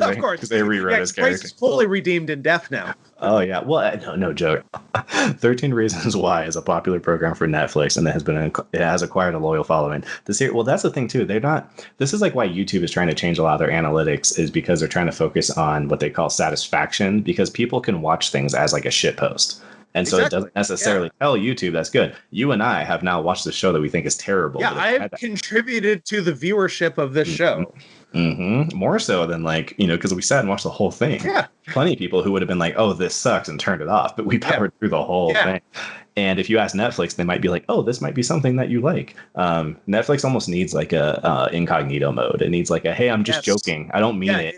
Of course, because they rewrote his character. Bryce is fully redeemed in death now. Oh yeah, well, no joke. 13 Reasons Why is a popular program for Netflix, and it has acquired a loyal following. Well, that's the thing too. This is like why YouTube is trying to change a lot of their analytics, is because they're trying to focus on what they call satisfaction, because people can watch things as like a shit post. And so it doesn't necessarily tell YouTube that's good. You and I have now watched the show that we think is terrible. Yeah, I have contributed to the viewership of this show. Mm-hmm. More so than like, because we sat and watched the whole thing. Yeah. Plenty of people who would have been like, oh, this sucks, and turned it off. But we powered through the whole thing. And if you ask Netflix, they might be like, oh, this might be something that you like. Netflix almost needs like a incognito mode. It needs like a, hey, I'm just joking. I don't mean it.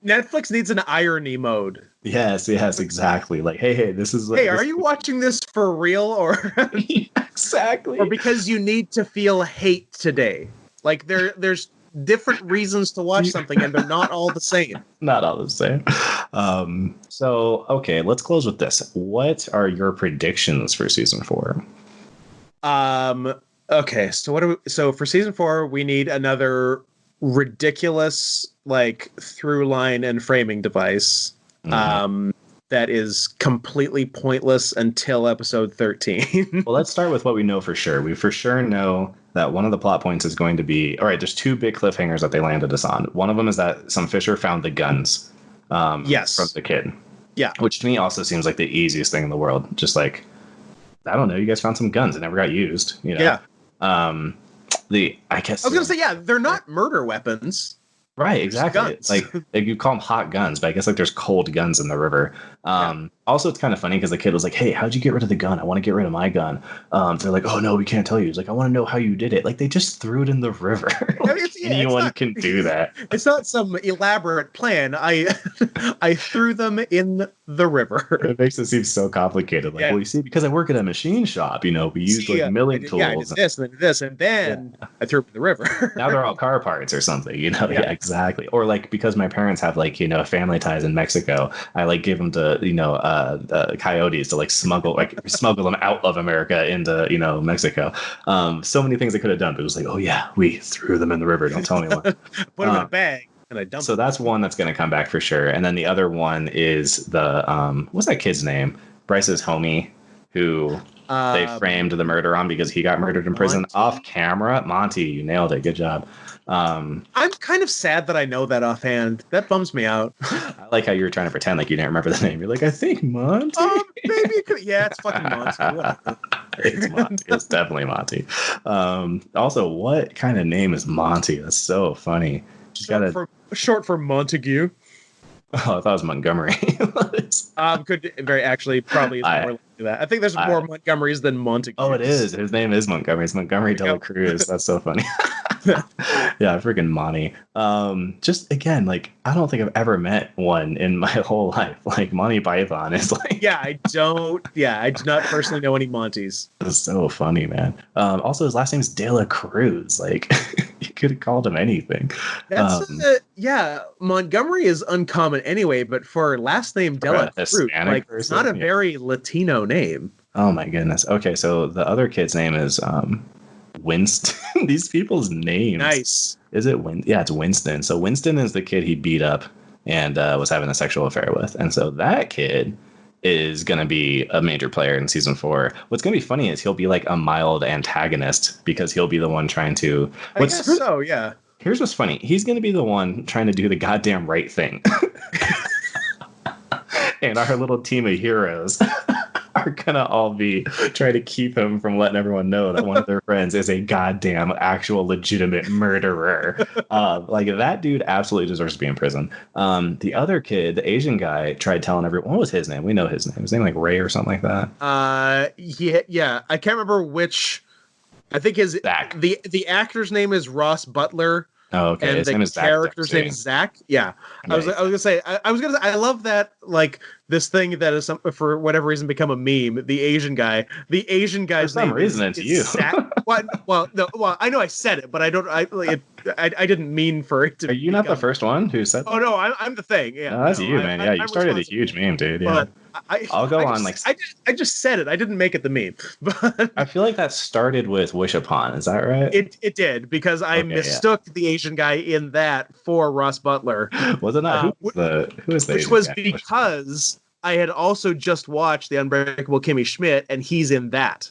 Netflix needs an irony mode. Yes, exactly. Like, hey, this is. Hey, are you watching this for real, or exactly, or because you need to feel hate today? Like there's different reasons to watch something, and they're not all the same. Not all the same. So okay, let's close with this. What are your predictions for season 4? Okay, so for season 4, we need another ridiculous like through line and framing device. That is completely pointless until episode 13. Well, let's start with what we know for sure. We for sure know that one of the plot points is going to be, all right, there's 2 big cliffhangers that they landed us on. One of them is that some Fisher found the guns from the kid. Yeah. Which to me also seems like the easiest thing in the world. Just like, I don't know, you guys found some guns that never got used. Yeah. I guess I was going to say, they're not murder weapons. Right, exactly. Like you call them hot guns, but I guess like there's cold guns in the river. Also, it's kind of funny because the kid was like, "Hey, how'd you get rid of the gun? I want to get rid of my gun." They're like, "Oh no, we can't tell you." He's like, "I want to know how you did it." Like they just threw it in the river. Anyone can do that. It's not some elaborate plan. I threw them in the river. It makes it seem so complicated. Like, well, you see, because I work at a machine shop, we used like milling tools. I did this and this, and then I threw them in the river. Now they're all car parts or something, Yeah, exactly. Or like because my parents have like family ties in Mexico, I like give them to coyotes to like smuggle them out of America into Mexico. So many things they could have done, but it was like, oh yeah, we threw them in the river. Don't tell anyone. Put them in a bag and I dumped So them. that's one that's going to come back for sure. And then the other one is the what's that kid's name? Bryce's homie, who they framed the murder on because he got murdered in prison off camera. Monty, you nailed it. Good job. I'm kind of sad that I know that offhand. That bums me out. I like how you were trying to pretend like you didn't remember the name. You're like, I think Monty. Maybe it could, yeah, it's fucking Monty. Whatever. It's Monty. It's definitely Monty. Also, what kind of name is Monty? That's so funny. Short for Montague. Oh, I thought it was Montgomery. Could very actually probably is more like that. I think there's more Montgomerys than Montague. Oh, it is. His name is Montgomery. It's Montgomery de la Cruz. That's so funny. Yeah, freaking Monty. Just again, like I don't think I've ever met one in my whole life. Like Monty Python is like. I do not personally know any Montys. That's so funny, man. Also, his last name is de la Cruz. Like you could have called him anything. That's Montgomery is uncommon anyway, but for last name de la Cruz, like it's not a very Latino name. Oh my goodness. Okay, so the other kid's name is Winston. These people's names. Nice. Is it Yeah, it's Winston. So Winston is the kid he beat up and was having a sexual affair with. And so that kid is going to be a major player in season 4. What's going to be funny is he'll be like a mild antagonist because he'll be the one trying to. I guess so, yeah. Here's what's funny. He's going to be the one trying to do the goddamn right thing. And our little team of heroes are gonna all be trying to keep him from letting everyone know that one of their friends is a goddamn actual legitimate murderer. Like that dude absolutely deserves to be in prison. The other kid, the Asian guy, tried telling everyone. What was his name? We know his name. His name like Ray or something like that. Yeah. I can't remember which. I think Zach. The actor's name is Ross Butler. Oh, okay. And his name is Zach character's name is Zach. Yeah. Nice. I was gonna say I love that, like this thing that is for whatever reason become a meme. The Asian guy's for some name reason is it's you. Zach. Well, I know I said it, but I don't. I didn't mean for it to. Are you not the first one who said that? Oh no, I'm the thing. Yeah, no, that's you, man. Yeah, you started a huge meme, dude. Yeah. But I'll go on. I just said it. I didn't make it the meme. But I feel like that started with Wish Upon. Is that right? It did because I mistook the Asian guy in that for Ross Butler. Wasn't that who is the which Asian was guy? because I had also just watched The Unbreakable Kimmy Schmidt, and he's in that.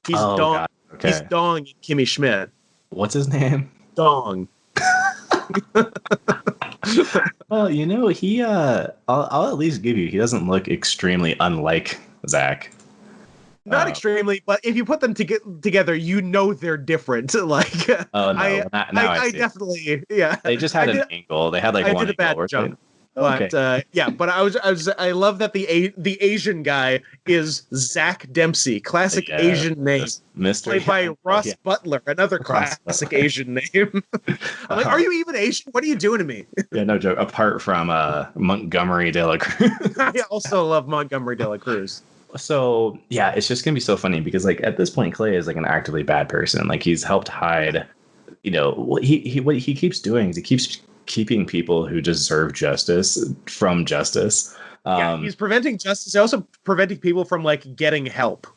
He's Dong. Okay. He's Dong Kimmy Schmidt. What's his name? Dong. Well, he I'll at least give you, he doesn't look extremely unlike Zach. Not extremely, but if you put them together, they're different. Like, oh no, I definitely, yeah. They just had an angle. They had like one did a bad angle. job. But but I love that the Asian guy is Zach Dempsey, classic Asian name, played by Ross Butler, another classic Asian name. I'm like, are you even Asian? What are you doing to me? Yeah, no joke. Apart from Montgomery de la Cruz. I also love Montgomery de la Cruz. So yeah, it's just gonna be so funny because like at this point, Clay is like an actively bad person. Like he's helped hide. What he keeps doing is he keeps keeping people who deserve justice from justice. He's preventing justice. He's also preventing people from like getting help.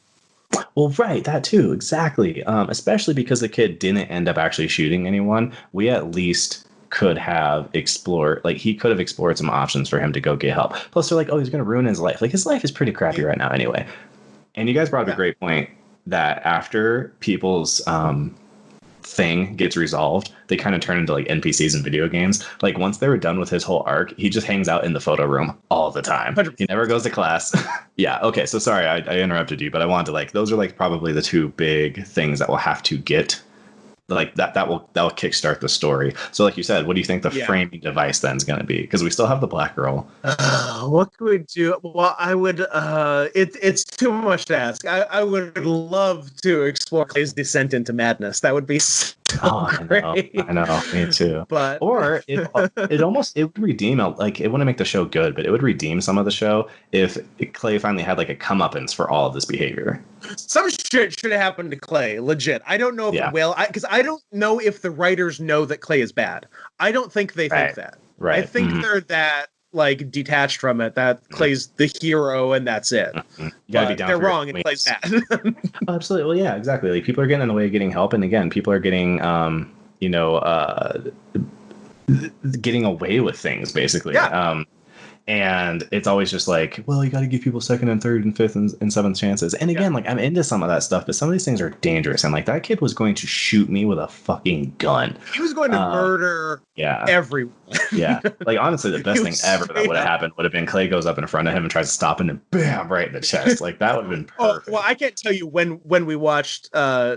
Well, right, that too, exactly. Especially because the kid didn't end up actually shooting anyone. We at least could have explored, like he could have explored some options for him to go get help. Plus, they're like, oh, he's going to ruin his life. Like his life is pretty crappy right now, anyway. And you guys brought up a great point that after people's thing gets resolved, they kind of turn into like NPCs in video games. Like once they were done with his whole arc, he just hangs out in the photo room all the time. 100%. He never goes to class. Yeah. Okay. So sorry, I interrupted you, but I wanted to like, those are like probably the two big things that we'll have to get. Like that will kickstart the story. So like you said, what do you think the framing device then is going to be? Because we still have the black girl. What could we do? Well, I would. It's too much to ask. I would love to explore Clay's descent into madness. That would be so great. I know. Me too. But or it would redeem it wouldn't make the show good, but it would redeem some of the show if Clay finally had like a comeuppance for all of this behavior. Some shit should have happened to Clay. Legit. I don't know if it will. Because I don't know if the writers know that Clay is bad. I don't think they think that. Right. I think they're that like detached from it. That Clay's the hero and that's it. You gotta be down. They're wrong and Clay's bad. Oh, absolutely. Well, yeah, exactly. Like people are getting in the way of getting help, and again, people are getting getting away with things basically. Yeah. And it's always just like, well, you got to give people second and third and fifth and seventh chances. And again, like I'm into some of that stuff, but some of these things are dangerous. And like that kid was going to shoot me with a fucking gun. He was going to murder everyone. Yeah. Like honestly, the best thing ever that would have happened would have been Clay goes up in front of him and tries to stop him and bam, right in the chest. Like that would have been perfect. Oh, well, I can't tell you when we watched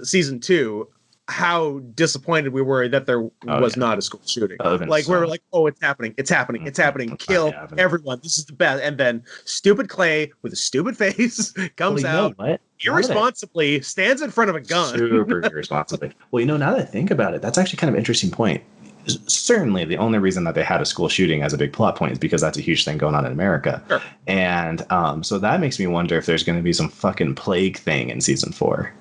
season 2 how disappointed we were that there was not a school shooting. Like we were like, oh, it's happening. Kill everyone. This is the best. And then stupid Clay with a stupid face comes out irresponsibly, stands in front of a gun. Super irresponsibly. Well, now that I think about it, that's actually kind of an interesting point. Certainly the only reason that they had a school shooting as a big plot point is because that's a huge thing going on in America. Sure. And so that makes me wonder if there's going to be some fucking plague thing in season 4.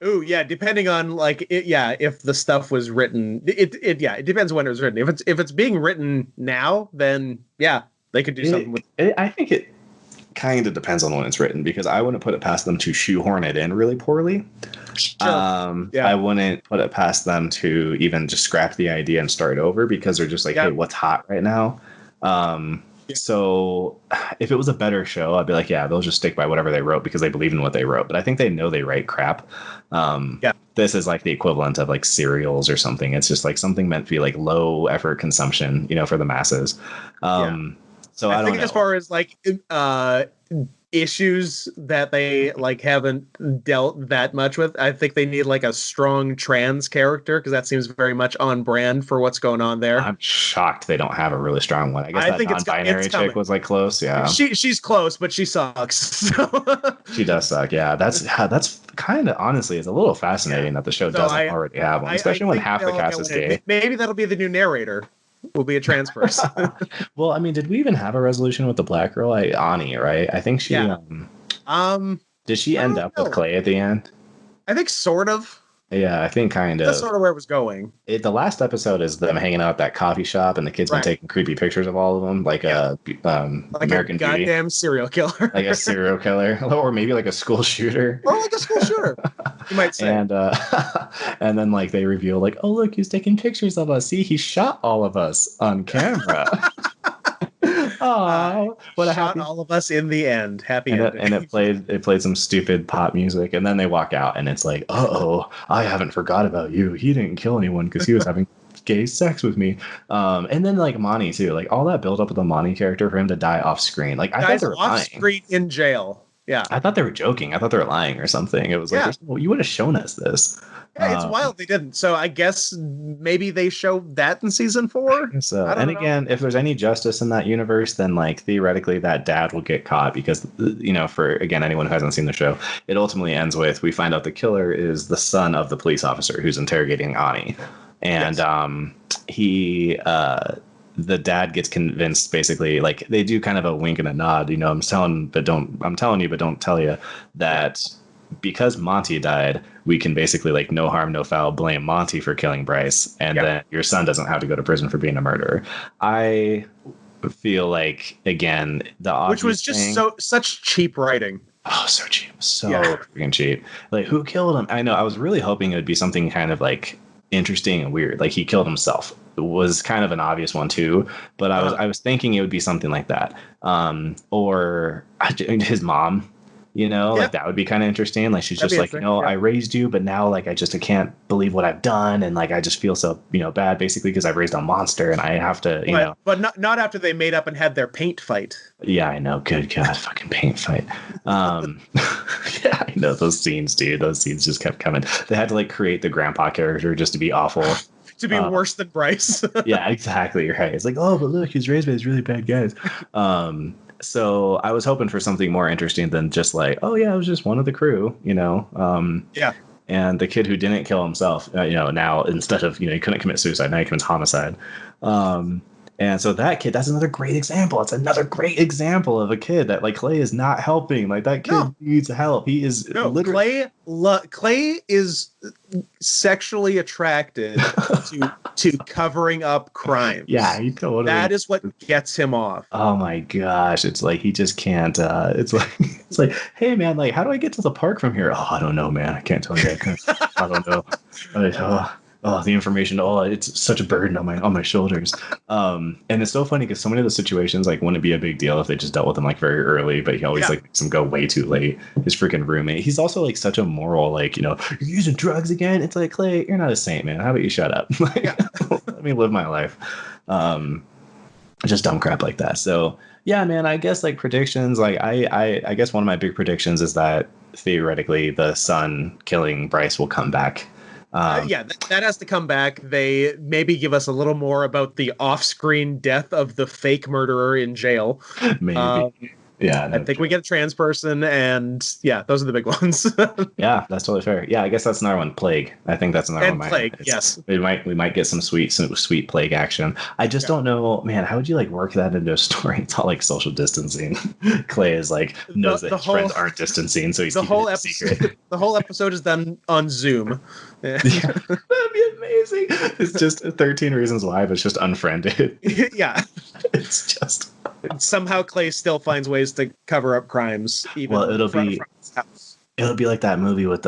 Oh yeah, depending on if the stuff was written, it depends when it was written. If it's being written now, then yeah, they could do something with it. I think it kind of depends on when it's written because I wouldn't put it past them to shoehorn it in really poorly. Sure. I wouldn't put it past them to even just scrap the idea and start over because they're just like, hey, what's hot right now? So if it was a better show, I'd be like, yeah, they'll just stick by whatever they wrote because they believe in what they wrote. But I think they know they write crap. This is like the equivalent of like cereals or something. It's just like something meant to be like low effort consumption, for the masses. So I don't know. As far as like issues that they like haven't dealt that much with, I think they need like a strong trans character because that seems very much on brand for what's going on there. I'm shocked they don't have a really strong one. I guess that non-binary chick was like close. Yeah, she's close, but she sucks. So. She does suck. Yeah, that's kind of honestly is a little fascinating that the show doesn't already have one, especially when half the cast is gay. Maybe that'll be the new narrator. Will be a trans person. Well, I mean, did we even have a resolution with the black girl? Ani, right? I think she. Did she end up with Clay at the end? I think sort of. Yeah, I think kind of. That's sort of where it was going. The last episode is them hanging out at that coffee shop, and the kids been taking creepy pictures of all of them, like American Beauty. Goddamn serial killer. Like a serial killer, or maybe like a school shooter. Or like a school shooter, you might say. And then like they reveal like, oh look, he's taking pictures of us. See, he shot all of us on camera. Oh, what a happy! All of us in the end. Happy ending. And it played some stupid pop music, and then they walk out, and it's like, oh, I haven't forgot about you. He didn't kill anyone because he was having gay sex with me. And then like Monty too, like all that build up with the Monty character for him to die off screen. Like I thought they were off screen in jail. Yeah, I thought they were joking. I thought they were lying or something. It was like, well, you would have shown us this. Yeah, it's wild they didn't. So I guess maybe they show that in season 4. So, and again, if there's any justice in that universe, then like theoretically that dad will get caught because for again anyone who hasn't seen the show, it ultimately ends with we find out the killer is the son of the police officer who's interrogating Ani, and the dad gets convinced basically, like they do kind of a wink and a nod, I'm telling you but don't tell you that because Monty died, we can basically like no harm, no foul blame Monty for killing Bryce, and then your son doesn't have to go to prison for being a murderer. I feel like again which was just such cheap writing. Oh, so cheap, freaking cheap. Like who killed him? I know. I was really hoping it would be something kind of like interesting and weird. Like he killed himself. It was kind of an obvious one too, but I was thinking it would be something like that, or his mom. Like that would be kind of interesting. Like she's just like, I raised you, but now like I can't believe what I've done, and like I just feel so bad basically because I've raised a monster and I have to But not after they made up and had their paint fight. Yeah, I know. Good God, fucking paint fight. Yeah, I know those scenes, dude. Those scenes just kept coming. They had to like create the grandpa character just to be awful. To be worse than Bryce. Yeah, exactly. You're right. It's like, oh, but look, he's raised by these really bad guys. So I was hoping for something more interesting than just like, oh yeah, I was just one of the crew, And the kid who didn't kill himself, now instead of he couldn't commit suicide, now he commits homicide. And so that kid, that's another great example. It's another great example of a kid that like Clay is not helping. Like that kid needs help. He is literally Clay is sexually attracted to covering up crimes. Yeah, he totally. That is what gets him off. Oh my gosh, it's like he just can't. It's like, hey man, like how do I get to the park from here? Oh, I don't know, man. I can't tell you. I don't know. The information. Oh, it's such a burden on my shoulders. And it's so funny because so many of the situations like wouldn't be a big deal if they just dealt with him like very early, but he always like makes him go way too late. His freaking roommate. He's also like such a moral, like, you know, you're using drugs again. It's like, Clay, you're not a saint, man. How about you shut up? Let me live my life. Just dumb crap like that. So yeah, man, I guess like predictions, like I guess one of my big predictions is that theoretically the son killing Bryce will come back. That has to come back. They maybe give us a little more about the off-screen death of the fake murderer in jail. Maybe. I think we get a trans person, and those are the big ones. Yeah, that's totally fair. Yeah, I guess that's another one. Plague. I think that's another one. Plague, yes. We might get some sweet Plague action. I just don't know, man. How would you like work that into a story? It's all like social distancing. Clay is like knows that his friends aren't distancing, so he's keeping it secret. The whole episode is done on Zoom. That'd be amazing. It's just 13 Reasons Why, but it's just unfriended. Yeah, it's just. Somehow Clay still finds ways to cover up crimes. Even it'll be like that movie with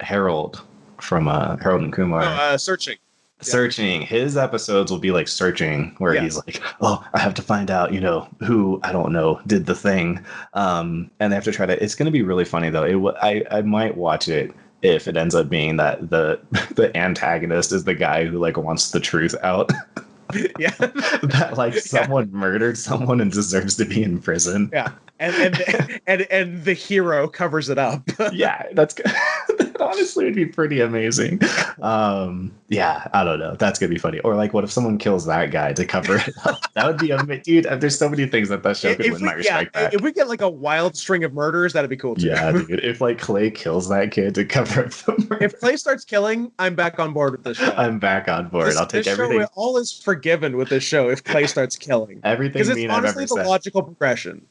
Harold from Harold and Kumar. Searching. Searching. His episodes will be like Searching, where he's like, oh, I have to find out, you know, who, I don't know, did the thing. And they have to try to. It's going to be really funny though. I might watch it if it ends up being that the antagonist is the guy who like wants the truth out. Yeah, that like someone murdered someone and deserves to be in prison. Yeah, and the hero covers it up. Yeah, that's good. That honestly would be pretty amazing. I don't know. That's gonna be funny. Or like, what if someone kills that guy to cover it up? That would be amazing, dude. There's so many things that show could win my respect back. If we get like a wild string of murders, that'd be cool too. Yeah, dude. If like Clay kills that kid to cover up the murder. If Clay starts killing, I'm back on board with this show. I'm back on board. I'll take everything. All is forgiven with this show if Clay starts killing. Everything because it's honestly the logical progression.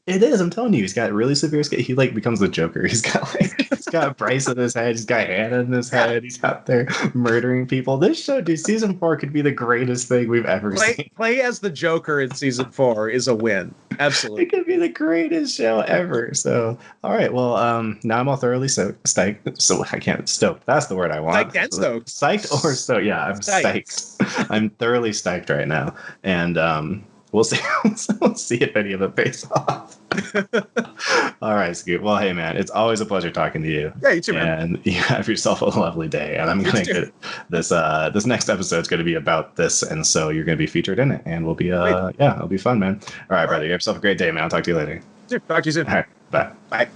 It is. I'm telling you, he's got really severe. He like becomes the Joker. He's got Bryce in his head. He's got Hannah in his head. He's out there murdering people. This show, dude, season 4 could be the greatest thing we've ever seen. Play as the Joker in season 4 is a win. Absolutely, it could be the greatest show ever. So, all right. Well, now I'm all thoroughly stoked. So I can't stoked. That's the word I want. Psyched and stoked. Psyched or stoked. Yeah, I'm psyched. I'm thoroughly psyched right now, and we'll see. We'll see if any of it pays off. All right, Scoop. Well, hey, man, it's always a pleasure talking to you. Yeah, you too, man. And you have yourself a lovely day. And I'm going to get this. This next episode's going to be about this, and so you're going to be featured in it, and we'll be it'll be fun, man. All right, brother. You have yourself a great day, man. I'll talk to you later. Talk to you soon. All right, bye. Bye.